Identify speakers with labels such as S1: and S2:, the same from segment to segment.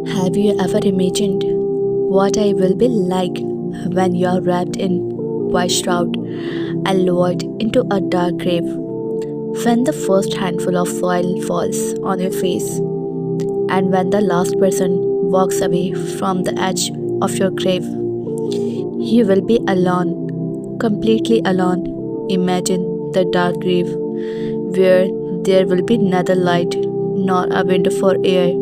S1: Have you ever imagined what I will be like when you are wrapped in white shroud and lowered into a dark grave? When the first handful of soil falls on your face, and when the last person walks away from the edge of your grave, you will be alone, completely alone. Imagine the dark grave where there will be neither light nor a window for air,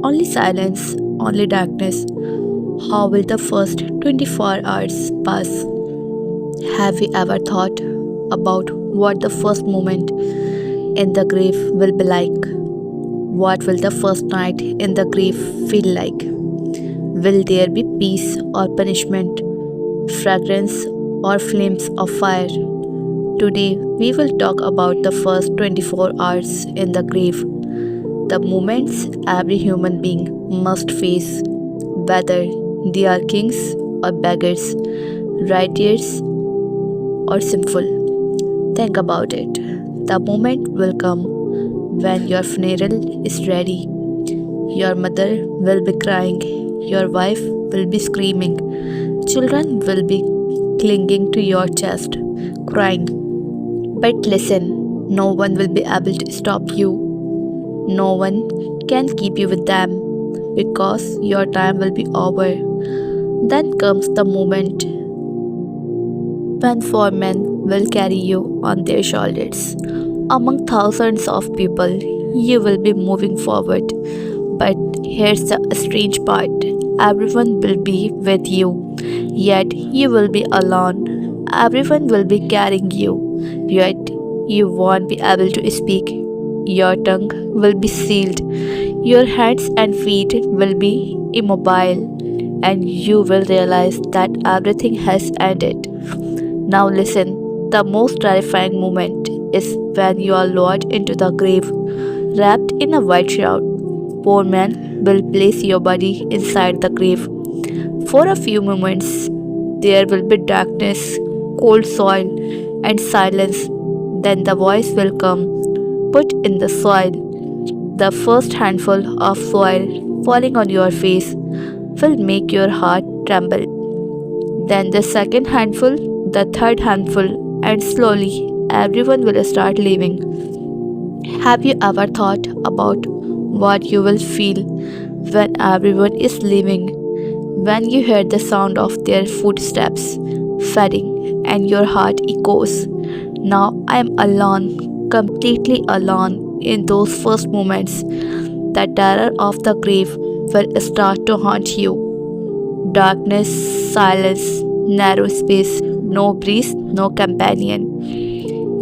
S1: only silence, only darkness. How will the first 24 hours pass? Have you ever thought about what the first moment in the grave will be like? What will the first night in the grave feel like? Will there be peace or punishment, fragrance or flames of fire? Today, we will talk about the first 24 hours in the grave, the moments every human being must face, whether they are kings or beggars, righteous or sinful. Think about it. The moment will come when your funeral is ready. Your mother will be crying, your wife will be screaming, children will be clinging to your chest, crying. But listen, no one will be able to stop you. No one can keep you with them because your time will be over. Then comes the moment when four men will carry you on their shoulders. Among thousands of people, you will be moving forward. But here's the strange part, everyone will be with you, yet you will be alone. Everyone will be carrying you, yet you won't be able to speak. Your tongue will be sealed, your hands and feet will be immobile, and you will realize that everything has ended. Now, listen, the most terrifying moment is when you are lowered into the grave, wrapped in a white shroud. Poor man will place your body inside the grave. For a few moments, there will be darkness, cold soil, and silence. Then the voice will come, put in the soil. The first handful of soil falling on your face will make your heart tremble. Then the second handful, the third handful, and slowly everyone will start leaving. Have you ever thought about what you will feel when everyone is leaving? When you hear the sound of their footsteps fading and your heart echoes, now I am alone, completely alone in those first moments. The terror of the grave will start to haunt you. Darkness, silence, narrow space, no breeze, no companion.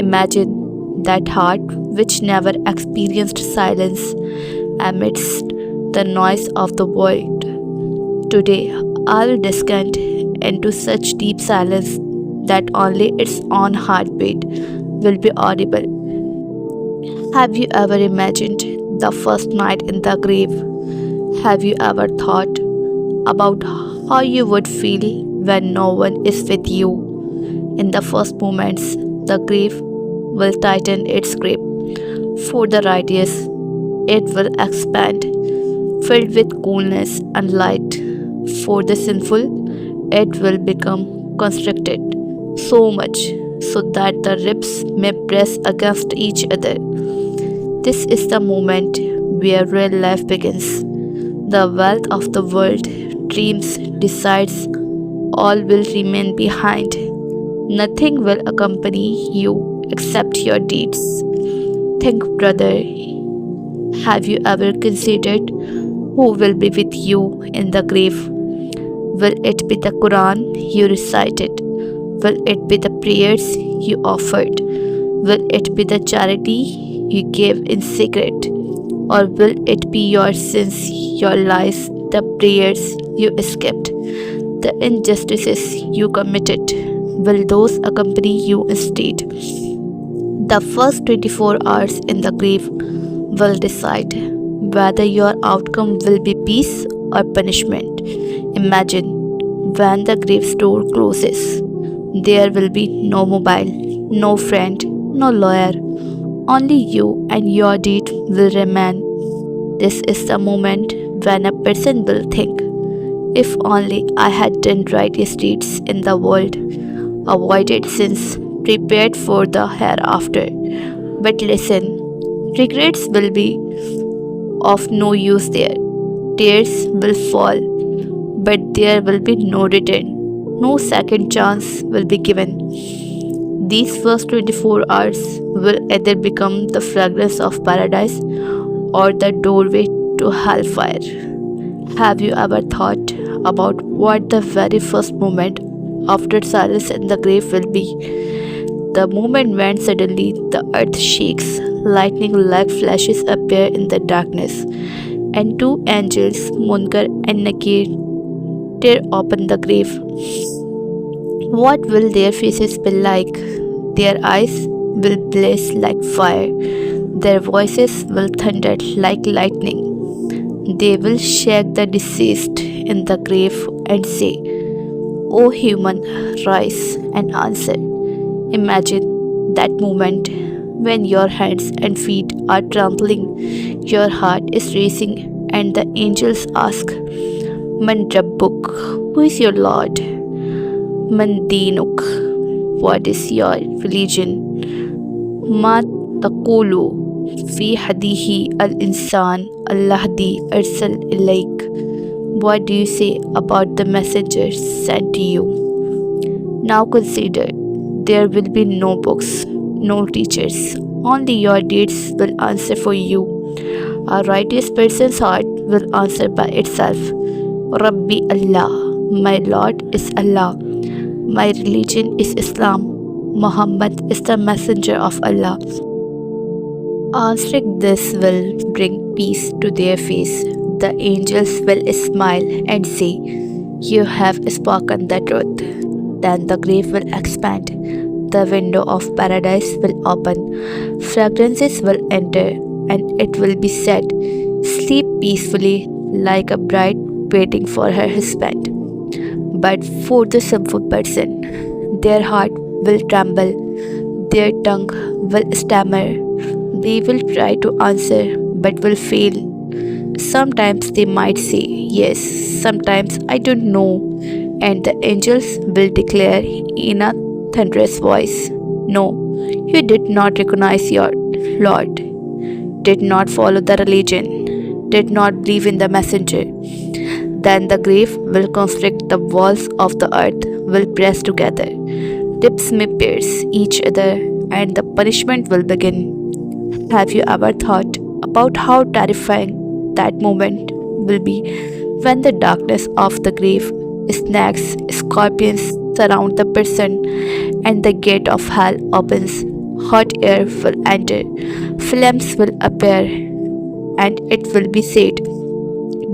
S1: Imagine that heart which never experienced silence amidst the noise of the world. Today, I will descend into such deep silence that only its own heartbeat will be audible. Have you ever imagined the first night in the grave? Have you ever thought about how you would feel when no one is with you? In the first moments, the grave will tighten its grip. For the righteous, it will expand, filled with coolness and light. For the sinful, it will become constricted so much so that the ribs may press against each other. This is the moment where real life begins. The wealth of the world, dreams, decides, all will remain behind. Nothing will accompany you except your deeds. Think, brother, have you ever considered who will be with you in the grave? Will it be the Quran you recited? Will it be the prayers you offered? Will it be the charity you gave in secret? Or will it be your sins, your lies, the prayers you skipped, the injustices you committed? Will those accompany you instead? The first 24 hours in the grave will decide whether your outcome will be peace or punishment. Imagine when the grave door closes. There will be no mobile, no friend, no lawyer. Only you and your deed will remain. This is the moment when a person will think, if only I had done righteous deeds in the world, avoided sins, prepared for the hereafter. But listen, regrets will be of no use there. Tears will fall, but there will be no return. No second chance will be given. These first 24 hours will either become the fragrance of paradise or the doorway to hellfire. Have you ever thought about what the very first moment after silence in the grave will be? The moment when suddenly the earth shakes, lightning like flashes appear in the darkness, and two angels, Munkar and Nakir, tear open the grave. What will their faces be like? Their eyes will blaze like fire, their voices will thunder like lightning. They will shake the deceased in the grave and say, O human, rise and answer. Imagine that moment when your hands and feet are trembling, your heart is racing, and the angels ask, Man Rabbuk, who is your Lord? Man Dinuk, what is your religion? Ma taqulu fi hadihi al-insan al-lahdi arsal ilaik. What do you say about the messengers sent to you? Now consider, there will be no books, no teachers. Only your deeds will answer for you. A righteous person's heart will answer by itself. Rabbi Allah, my Lord is Allah. My religion is Islam. Muhammad is the messenger of Allah. Answering this will bring peace to their face. The angels will smile and say, You have spoken the truth. Then the grave will expand. The window of paradise will open. Fragrances will enter, and it will be said, Sleep peacefully like a bride waiting for her husband. But for the sinful person, their heart will tremble, their tongue will stammer. They will try to answer but will fail. Sometimes they might say yes, sometimes I don't know, and the angels will declare in a thunderous voice, No, you did not recognize your Lord, did not follow the religion, did not believe in the messenger. Then the grave will constrict, the walls of the earth will press together, lips may pierce each other, and the punishment will begin. Have you ever thought about how terrifying that moment will be when the darkness of the grave, snakes, scorpions surround the person, and the gate of hell opens? Hot air will enter, flames will appear, and it will be said,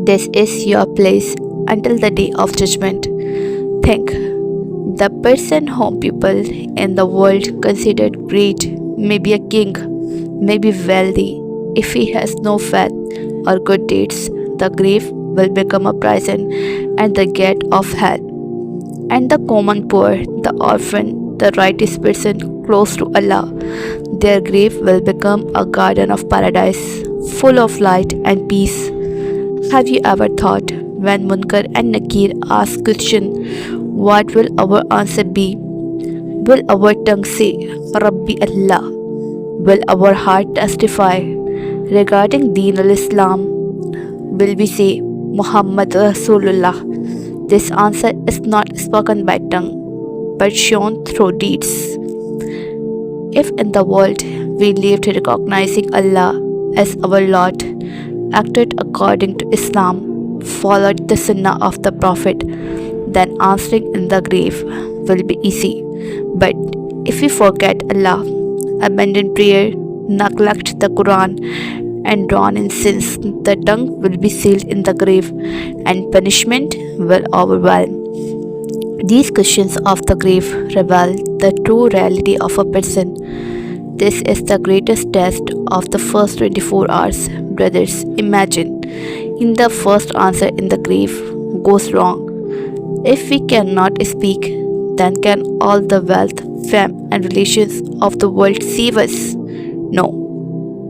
S1: This is your place until the day of judgment. Think, the person whom people in the world considered great may be a king, may be wealthy. If he has no faith or good deeds, the grave will become a prison and the gate of hell. And the common poor, the orphan, the righteous person close to Allah, their grave will become a garden of paradise, full of light and peace. Have you ever thought, when Munkar and Nakir ask question, what will our answer be? Will our tongue say, Rabbi Allah? Will our heart testify regarding Deen al-Islam? Will we say, Muhammad Rasulullah? This answer is not spoken by tongue, but shown through deeds. If in the world we lived recognizing Allah as our Lord, acted according to Islam, followed the Sunnah of the Prophet, then answering in the grave will be easy. But if we forget Allah, abandon prayer, neglect the Quran, and drown in sins, the tongue will be sealed in the grave, and punishment will overwhelm. These questions of the grave reveal the true reality of a person. This is the greatest test of the first 24 hours. Brothers, imagine, in the first answer in the grave goes wrong. If we cannot speak, then can all the wealth, fame, and relations of the world save us? No.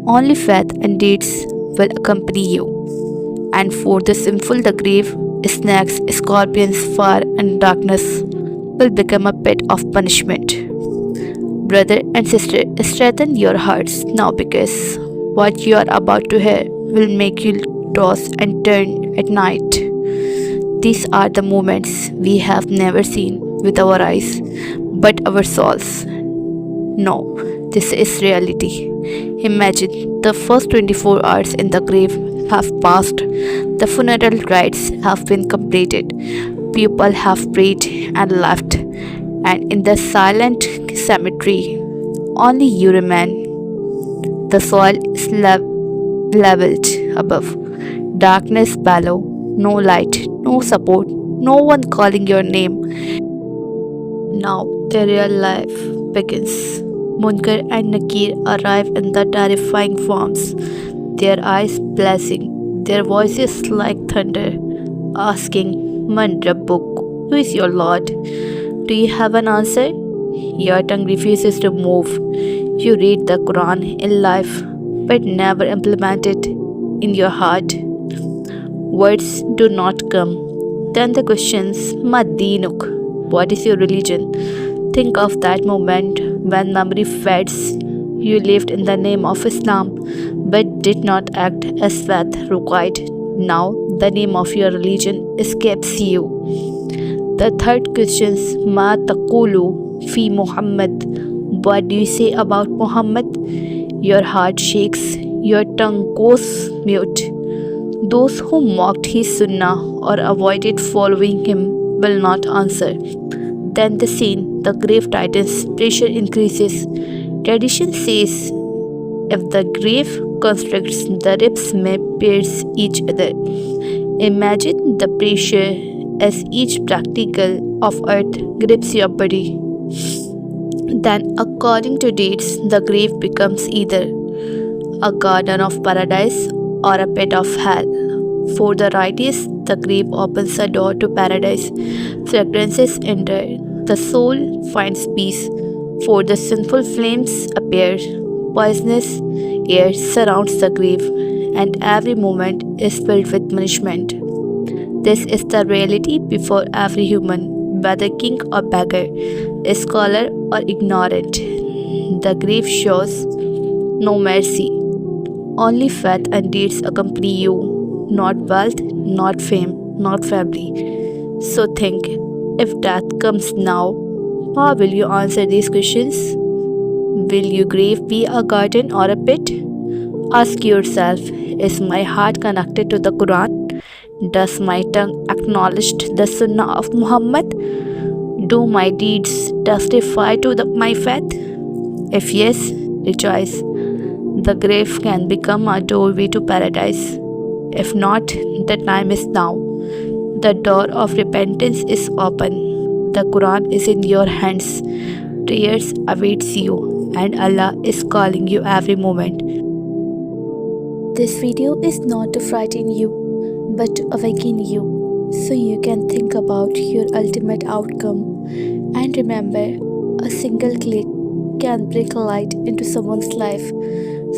S1: Only faith and deeds will accompany you. And for the sinful, the grave, snakes, scorpions, fire, and darkness will become a pit of punishment. Brother and sister, strengthen your hearts now because what you are about to hear will make you toss and turn at night. These are the moments we have never seen with our eyes, but our souls. No, this is reality. Imagine the first 24 hours in the grave have passed, the funeral rites have been completed, people have prayed and left, and in the silent cemetery, only you remain. The soil is leveled above. Darkness below, no light, no support, no one calling your name. Now the real life begins. Munkar and Nakir arrive in the terrifying forms, their eyes blazing, their voices like thunder, asking, Man Rabbuk, who is your Lord? Do you have an answer? Your tongue refuses to move. You read the Quran in life, but never implement it in your heart. Words do not come. Then the questions, Ma Dinuk, what is your religion? Think of that moment when memory fades. You lived in the name of Islam, but did not act as faith required. Now the name of your religion escapes you. The third question, Ma taqulu fi Muhammad, what do you say about Muhammad? Your heart shakes, your tongue goes mute. Those who mocked his sunnah or avoided following him will not answer. Then the scene, the grave tightens, pressure increases. Tradition says if the grave constricts, the ribs may pierce each other. Imagine the pressure as each particle of earth grips your body. Then, according to dates, the grave becomes either a garden of paradise or a pit of hell. For the righteous, the grave opens a door to paradise. Fragrances enter. The soul finds peace. For the sinful flames appear. Poisonous air surrounds the grave, and every moment is filled with punishment. This is the reality before every human, whether king or beggar, scholar or ignorant. The grave shows no mercy. Only faith and deeds accompany you, not wealth, not fame, not family. So think, if death comes now, how will you answer these questions? Will your grave be a garden or a pit? Ask yourself, is my heart connected to the Quran? Does my tongue acknowledge the Sunnah of Muhammad? Do my deeds testify to my faith? If yes, rejoice. The grave can become a doorway to paradise. If not, the time is now. The door of repentance is open. The Quran is in your hands. Prayers awaits you, and Allah is calling you every moment. This video is not to frighten you, but to awaken you, so you can think about your ultimate outcome. And remember, a single click can bring light into someone's life.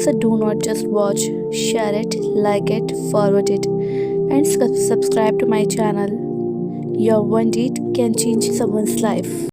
S1: So do not just watch, share it, like it, forward it, and subscribe to my channel. Your one deed can change someone's life.